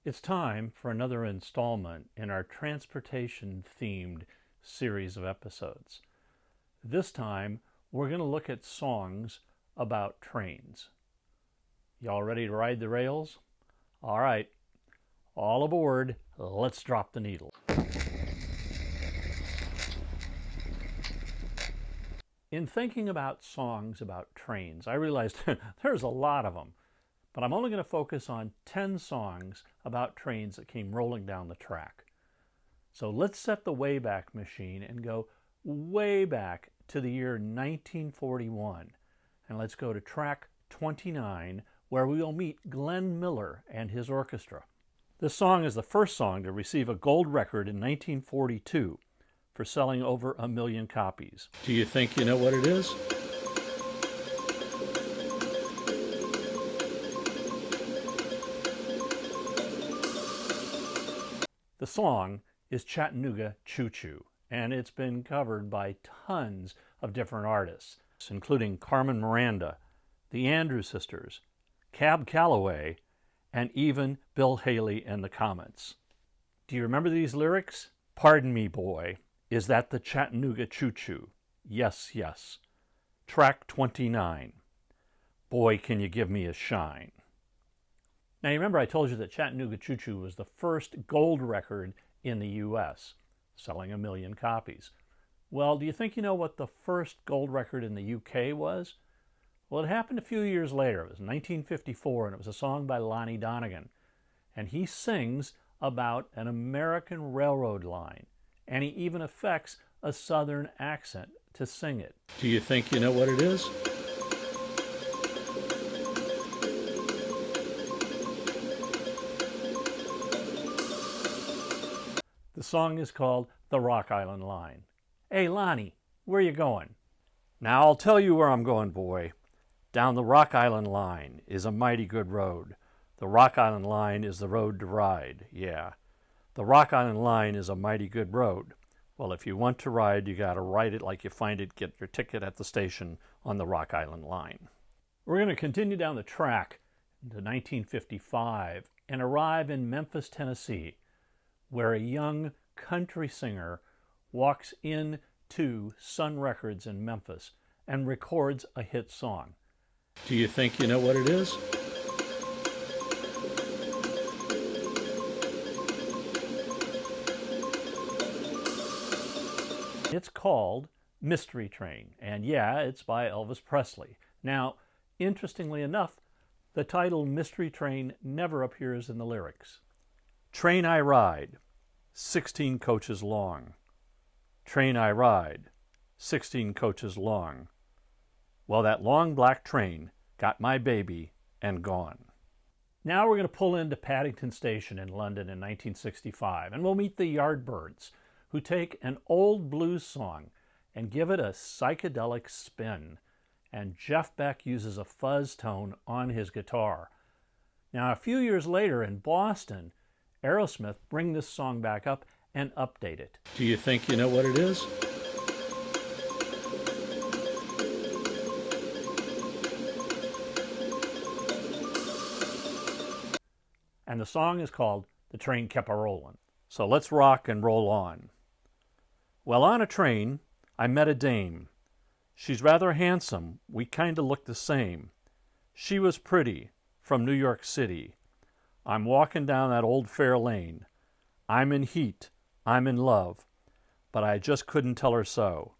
It's time for another installment in our transportation-themed series of episodes. This time, we're going to look at songs about trains. Y'all ready to ride the rails? All right, all aboard, let's drop the needle. In thinking about songs about trains, I realized there's a lot of them, but I'm only going to focus on 10 songs about trains that came rolling down the track. So let's set the Wayback Machine and go way back to the year 1941. And let's go to track 29, where we will meet Glenn Miller and his orchestra. This song is the first song to receive a gold record in 1942 for selling over 1 million copies. Do you think you know what it is? The song is Chattanooga Choo Choo, and it's been covered by tons of different artists, including Carmen Miranda, the Andrews Sisters, Cab Calloway, and even Bill Haley and the Comets. Do you remember these lyrics? Pardon me, boy, is that the Chattanooga Choo Choo? Yes, yes. Track 29. Boy, can you give me a shine. Now, you remember I told you that Chattanooga Choo Choo was the first gold record in the U.S., selling 1 million copies. Well, do you think you know what the first gold record in the U.K. was? Well, it happened a few years later. It was 1954, and it was a song by Lonnie Donegan. And he sings about an American railroad line, and he even affects a Southern accent to sing it. Do you think you know what it is? The song is called The Rock Island Line. Hey, Lonnie, where you going? Now, I'll tell you where I'm going, boy. Down the Rock Island Line is a mighty good road. The Rock Island Line is the road to ride, yeah. The Rock Island Line is a mighty good road. Well, if you want to ride, you got to ride it like you find it, get your ticket at the station on the Rock Island Line. We're going to continue down the track to 1955 and arrive in Memphis, Tennessee, where a young country singer walks into Sun Records in Memphis and records a hit song. Do you think you know what it is? It's called Mystery Train, and yeah, it's by Elvis Presley. Now, interestingly enough, the title Mystery Train never appears in the lyrics. Train I ride, 16 coaches long. Train I ride, 16 coaches long. Well, that long black train got my baby and gone. Now we're going to pull into Paddington Station in London in 1965, and we'll meet the Yardbirds, who take an old blues song and give it a psychedelic spin. And Jeff Beck uses a fuzz tone on his guitar. Now, a few years later in Boston, Aerosmith bring this song back up and update it. Do you think you know what it is? And the song is called The Train Kept a Rollin'. So let's rock and roll on. Well, on a train, I met a dame. She's rather handsome, we kinda look the same. She was pretty, from New York City. I'm walking down that old fair lane. I'm in heat, I'm in love, but I just couldn't tell her so.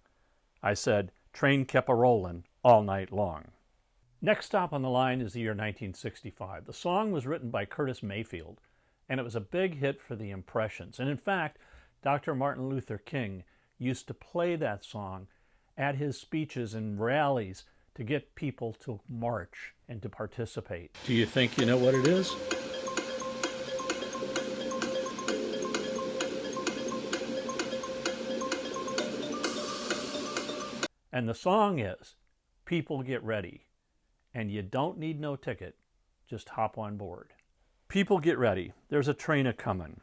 I said, train kept a rollin' all night long. Next stop on the line is the year 1965. The song was written by Curtis Mayfield, and it was a big hit for the Impressions. And in fact, Dr. Martin Luther King used to play that song at his speeches and rallies to get people to march and to participate. Do you think you know what it is? And the song is People Get Ready, and you don't need no ticket, just hop on board. People get ready, there's a train a-comin'.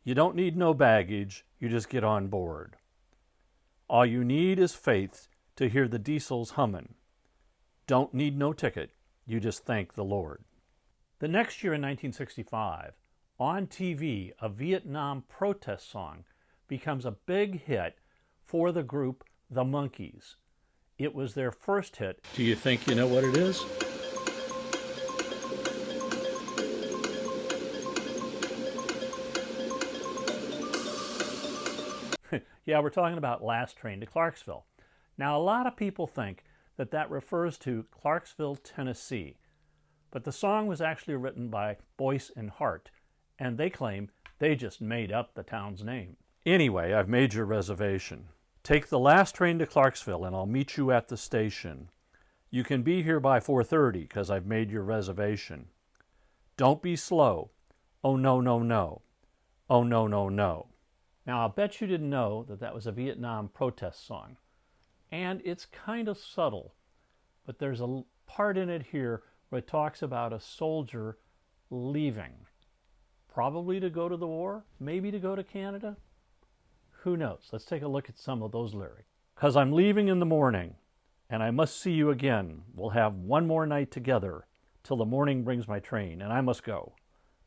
You don't need no baggage, you just get on board. All you need is faith to hear the diesels hummin'. Don't need no ticket, you just thank the Lord. The next year in 1965 On TV, a Vietnam protest song becomes a big hit for the group The Monkees. It was their first hit. Do you think you know what it is? Yeah, we're talking about Last Train to Clarksville. Now, a lot of people think that that refers to Clarksville, Tennessee, but the song was actually written by Boyce and Hart, and they claim they just made up the town's name. Anyway, I've made your reservation. Take the last train to Clarksville, and I'll meet you at the station. You can be here by 4:30 because I've made your reservation. Don't be slow. Oh, no, no, no. Oh, no, no, no. Now, I'll bet you didn't know that that was a Vietnam protest song. And it's kind of subtle, but there's a part in it here where it talks about a soldier leaving. Probably to go to the war, maybe to go to Canada. Who knows? Let's take a look at some of those lyrics. 'Cause I'm leaving in the morning, and I must see you again. We'll have one more night together till the morning brings my train, and I must go.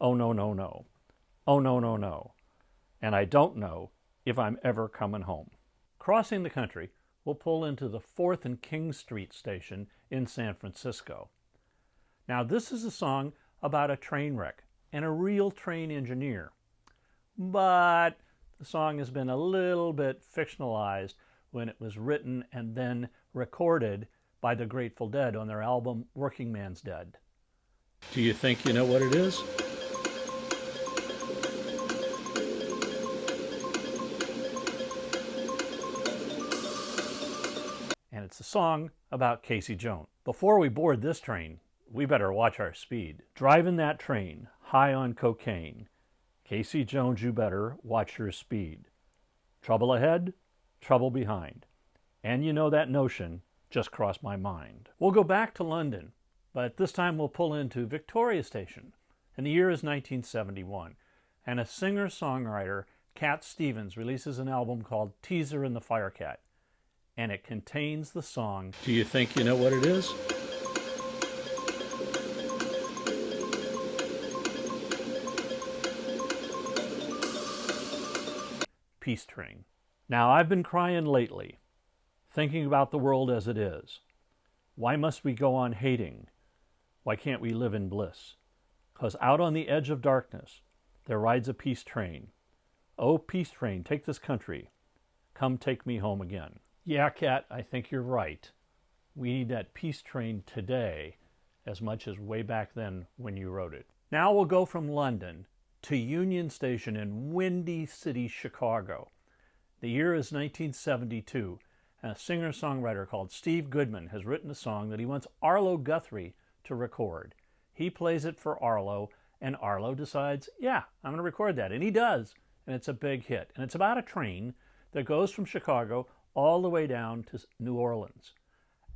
Oh, no, no, no. Oh, no, no, no. And I don't know if I'm ever coming home. Crossing the country, we'll pull into the 4th and King Street station in San Francisco. Now, this is a song about a train wreck and a real train engineer. But the song has been a little bit fictionalized when it was written and then recorded by the Grateful Dead on their album Working Man's Dead. Do you think you know what it is? And it's a song about Casey Jones. Before we board this train, we better watch our speed. Driving that train, high on cocaine. Casey Jones, you better watch your speed. Trouble ahead, trouble behind. And you know that notion just crossed my mind. We'll go back to London, but this time we'll pull into Victoria Station. And the year is 1971. And a singer-songwriter, Cat Stevens, releases an album called Teaser and the Firecat. And it contains the song, Do you think you know what it is? Peace Train. Now, I've been crying lately, thinking about the world as it is. Why must we go on hating? Why can't we live in bliss? 'Cause out on the edge of darkness, there rides a peace train. Oh, peace train, take this country. Come take me home again. Yeah, Cat, I think you're right. We need that peace train today as much as way back then when you wrote it. Now we'll go from London to Union Station in Windy City, Chicago. The year is 1972, and a singer-songwriter called Steve Goodman has written a song that he wants Arlo Guthrie to record. He plays it for Arlo, and Arlo decides, yeah, I'm going to record that. And he does, and it's a big hit. And it's about a train that goes from Chicago all the way down to New Orleans.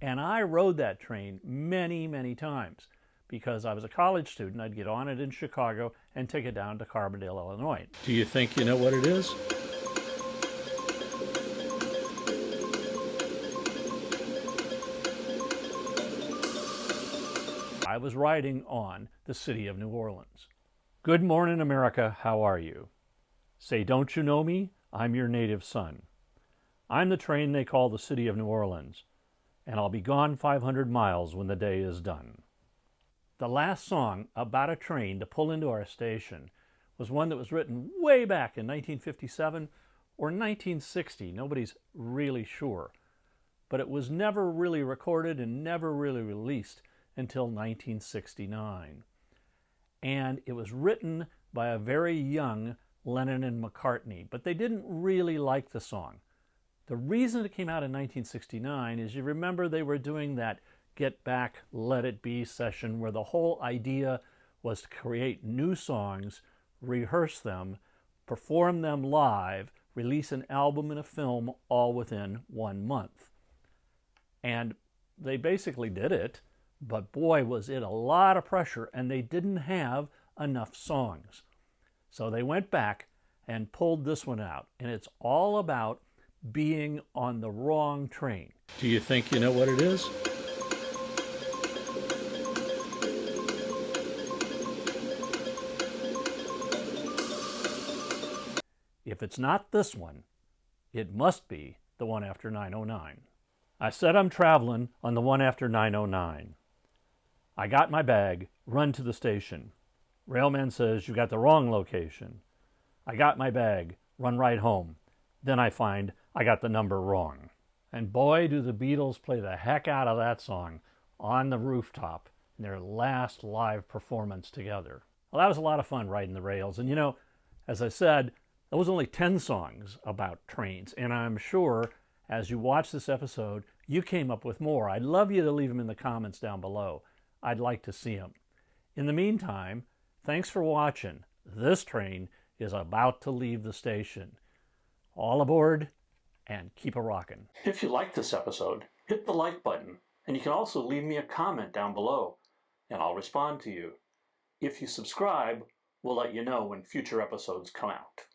And I rode that train many, many times because I was a college student. I'd get on it in Chicago and take it down to Carbondale, Illinois. Do you think you know what it is? I was riding on the city of New Orleans. Good morning, America. How are you? Say, don't you know me? I'm your native son. I'm the train they call the city of New Orleans, and I'll be gone 500 miles when the day is done. The last song about a train to pull into our station was one that was written way back in 1957 or 1960. Nobody's really sure. But it was never really recorded and never really released until 1969. And it was written by a very young Lennon and McCartney, but they didn't really like the song. The reason it came out in 1969 is, you remember they were doing that Get Back, Let It Be session where the whole idea was to create new songs, rehearse them, perform them live, release an album and a film all within 1 month. And they basically did it, but boy, was it a lot of pressure, and they didn't have enough songs. So they went back and pulled this one out, and it's all about being on the wrong train. Do you think you know what it is? If it's not this one, it must be the one after 909. I said I'm traveling on the one after 909. I got my bag, run to the station. Railman says, you got the wrong location. I got my bag, run right home. Then I find I got the number wrong. And boy, do the Beatles play the heck out of that song on the rooftop in their last live performance together. Well, that was a lot of fun riding the rails. And you know, as I said, there was only 10 songs about trains. And I'm sure as you watch this episode, you came up with more. I'd love you to leave them in the comments down below. I'd like to see them. In the meantime, thanks for watching. This train is about to leave the station. All aboard and keep a rockin'. If you liked this episode, hit the like button. And you can also leave me a comment down below, and I'll respond to you. If you subscribe, we'll let you know when future episodes come out.